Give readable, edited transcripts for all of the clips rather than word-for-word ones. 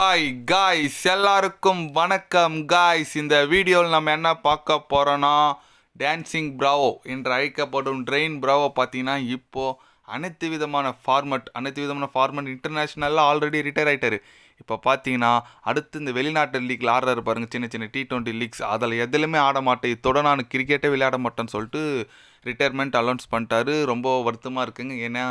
Hi guys, எல்லாருக்கும் வணக்கம் guys. இந்த வீடியோவில் நம்ம என்ன பார்க்க போகிறோன்னா, டான்சிங் பிராவோ என்று அழைக்கப்படும் ட்ரெயின் பிராவோ பார்த்தீங்கன்னா இப்போது அனைத்து விதமான ஃபார்மட் இன்டர்நேஷ்னலில் ஆல்ரெடி ரிட்டையர் ஆகிட்டார். இப்போ பார்த்தீங்கன்னா அடுத்து இந்த வெளிநாட்டு லீக்கில் ஆடுறாரு பாருங்கள், சின்ன சின்ன T20 லீக்ஸ். அதில் எதுலையுமே ஆட மாட்டேன், இத்தோட நான் கிரிக்கெட்டே விளையாட மாட்டேன்னு சொல்லிட்டு ரிட்டையர்மெண்ட் அனௌன்ஸ் பண்ணிட்டாரு. ரொம்ப வருத்தமாக இருக்குங்க. ஏன்னா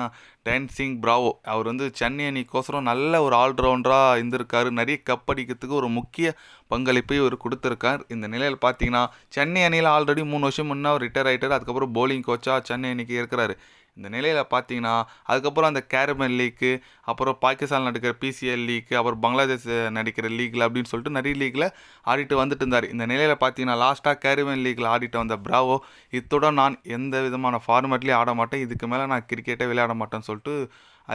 டான்சிங் பிராவோ அவர் வந்து சென்னை அணிக்கோசரம் நல்ல ஒரு ஆல்ரவுண்டராக இருந்திருக்காரு. நிறைய கப் அடிக்கிறதுக்கு ஒரு முக்கிய பங்களிப்பை இவர் கொடுத்துருக்கார். இந்த நிலையில் பார்த்தீங்கன்னா சென்னை அணியில் ஆல்ரெடி 3 வருஷம் முன்னே அவர் ரிட்டையர் ஆகிட்டார். அதுக்கப்புறம் போலிங் கோச்சாக சென்னை அணிக்கு இருக்கிறாரு. இந்த நிலையில் பார்த்தீங்கன்னா அதுக்கப்புறம் அந்த கேரமன் லீக்கு, அப்புறம் பாகிஸ்தான் நடக்கிற PCL லீக்கு, அப்புறம் பங்களாதேஷ் நடிக்கிற லீக்கில் அப்படின்னு சொல்லிட்டு நிறைய லீக்கில் ஆடிட்டு வந்துட்டு இருந்தார். இந்த நிலையில் பார்த்தீங்கன்னா லாஸ்ட்டாக கேரமன் லீக்கில் ஆடிட்டு வந்த பிராவோ இத்துடன் நான் எந்த விதமான ஃபார்மேட்லேயும் ஆட மாட்டேன், இதுக்கு மேலே நான் கிரிக்கெட்டே விளையாட மாட்டேன்னு சொல்லிட்டு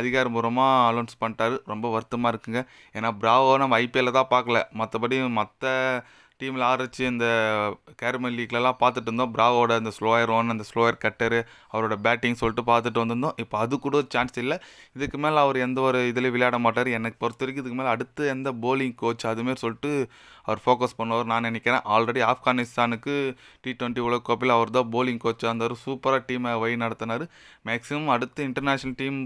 அதிகாரபூர்வமாக அனௌன்ஸ் பண்ணிட்டாரு. ரொம்ப வருத்தமாக இருக்குங்க. ஏன்னா பிராவோ நம்ம IPL தான் பார்க்கல, மற்றபடி மற்ற டீமில் ஆரம்பிச்சு இந்த கேரமல் லீக்லலாம் பார்த்துட்டு இருந்தோம். பிராவோட அந்த ஸ்லோயர் ஒன், அந்த ஸ்லோயர் கட்டரு, அவரோட பேட்டிங் சொல்லிட்டு பார்த்துட்டு வந்திருந்தோம். இப்போ அது கூட சான்ஸ் இல்லை. இதுக்கு மேலே அவர் எந்த ஒரு இதில் விளையாட மாட்டார். எனக்கு பொறுத்த வரைக்கும் இதுக்கு மேலே அடுத்து எந்த போலிங் கோச் அதுமாரி சொல்லிட்டு அவர் ஃபோக்கஸ் பண்ணுவார் நான் நினைக்கிறேன். ஆல்ரெடி ஆப்கானிஸ்தானுக்கு T20 உலகக்கோப்பையில் அவர் தான் போலிங் கோச்சாக இருந்தார். சூப்பராக டீமை வழி நடத்தினார். மேக்ஸிமம் அடுத்து இன்டர்நேஷ்னல் டீம்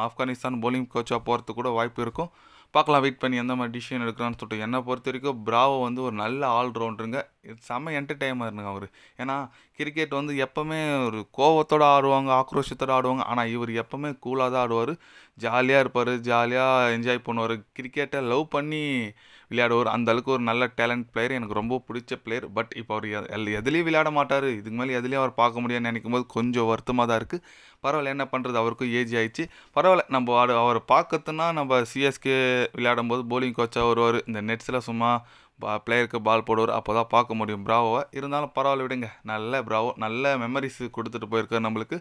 ஆப்கானிஸ்தான் போலிங் கோச்சாக போகிறதுக்கு கூட வாய்ப்பு இருக்கும். பார்க்கலாம், வெயிட் பண்ணி எந்த மாதிரி டிசிஷன் எடுக்கிறான்னு சொல்லிட்டு. என்னை பொறுத்த வரைக்கும் பிராவோ வந்து ஒரு நல்ல ஆல்ரவுண்டருங்க. செம்ம என்டர்டைனர் இருந்துங்க அவர். ஏன்னா கிரிக்கெட் வந்து எப்போவுமே ஒரு கோவத்தோடு ஆடுவாங்க, ஆக்ரோஷத்தோடு ஆடுவாங்க. ஆனால் இவர் எப்போவுமே கூலாக தான் ஆடுவார். ஜாலியாக இருப்பார், ஜாலியாக என்ஜாய் பண்ணுவார். கிரிக்கெட்டை லவ் பண்ணி விளையாடுவார். அந்தளவுக்கு ஒரு நல்ல டேலண்ட் பிளேயர், எனக்கு ரொம்ப பிடிச்ச பிளேயர். பட் இப்போ அவர் எதுலேயும் விளையாட மாட்டார். இதுக்கு மேலே எதுலேயும் அவர் பார்க்க முடியாதுன்னு நினைக்கும் போது கொஞ்சம் வருத்தமாக தான் இருக்குது. பரவாயில்ல, என்ன பண்ணுறது, அவருக்கும் ஏஜ் ஆயிடுச்சு. பரவாயில்ல, நம்ம அவரை பார்க்கறதுனா நம்ம CSK விளையாடும் போது போலிங் கோச்சாக வருவார். இந்த நெட்ஸில் சும்மா பிளேயருக்கு பால் போடுவார், அப்போ தான் பார்க்க முடியும் பிராவோவை. இருந்தாலும் பரவாயில்ல விடுங்க. நல்ல பிராவோ நல்ல மெமரிஸ் கொடுத்துட்டு போயிருக்கார் நம்மளுக்கு.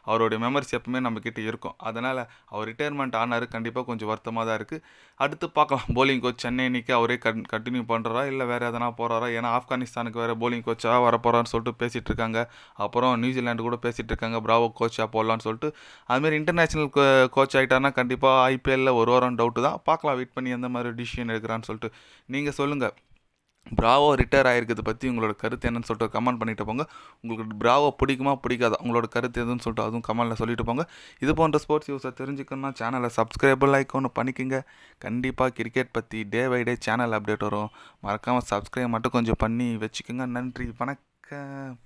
அவருடைய மெமரிஸ் எப்பவுமே நம்மக்கிட்ட இருக்கும். அதனால் அவர் ரிட்டையர்மெண்ட் ஆனார். கண்டிப்பாக கொஞ்சம் வருத்தமாக தான் இருக்குது. அடுத்து பார்க்கலாம், போலிங் கோச் சென்னை அணிக்கு அவரே கண்டினியூ பண்ணுறாரா இல்லை வேறு எதனா போகிறாரா. ஏன்னா ஆப்கானிஸ்தானுக்கு வேறு போலிங் கோச்சாக வரப்போகிறான்னு சொல்லிட்டு பேசிகிட்டு இருக்காங்க. அப்புறம் நியூசிலாண்டு கூட பேசிகிட்டு இருக்காங்க பிராவோ கோச்சாக போடலான்னு சொல்லிட்டு. அதுமாரி இன்டர்நேஷ்னல் கோச் ஆகிட்டார்னா கண்டிப்பாக IPLல ஒரு வாரம் டவுட்டு தான். பார்க்கலாம், வெயிட் பண்ணி எந்த மாதிரி டிசிஷன் எடுக்கிறான்னு சொல்லிட்டு. நீங்கள் சொல்லுங்கள், பிராவோ ரிட்டையர் ஆகிருக்கிறது பற்றி உங்களோட கருத்து என்னன்னு சொல்லிட்டு கமெண்ட் பண்ணிட்டு போங்க. உங்களுக்கு பிராவோ பிடிக்குமா பிடிக்காதா, உங்களோட கருத்து எதுன்னு சொல்லிட்டு அதுவும் கமெண்ட்டில் சொல்லிட்டு போங்க. இது போன்ற ஸ்போர்ட்ஸ் நியூஸை தெரிஞ்சுக்கணும்னா சேனலை சப்ஸ்கிரைப் லைக் ஒன்று பண்ணிக்கோங்க. கண்டிப்பாக கிரிக்கெட் பற்றி day by day channel update வரும். மறக்காமல் சப்ஸ்கிரைப் மட்டும் கொஞ்சம் பண்ணி வச்சுக்கோங்க. நன்றி, வணக்கம்.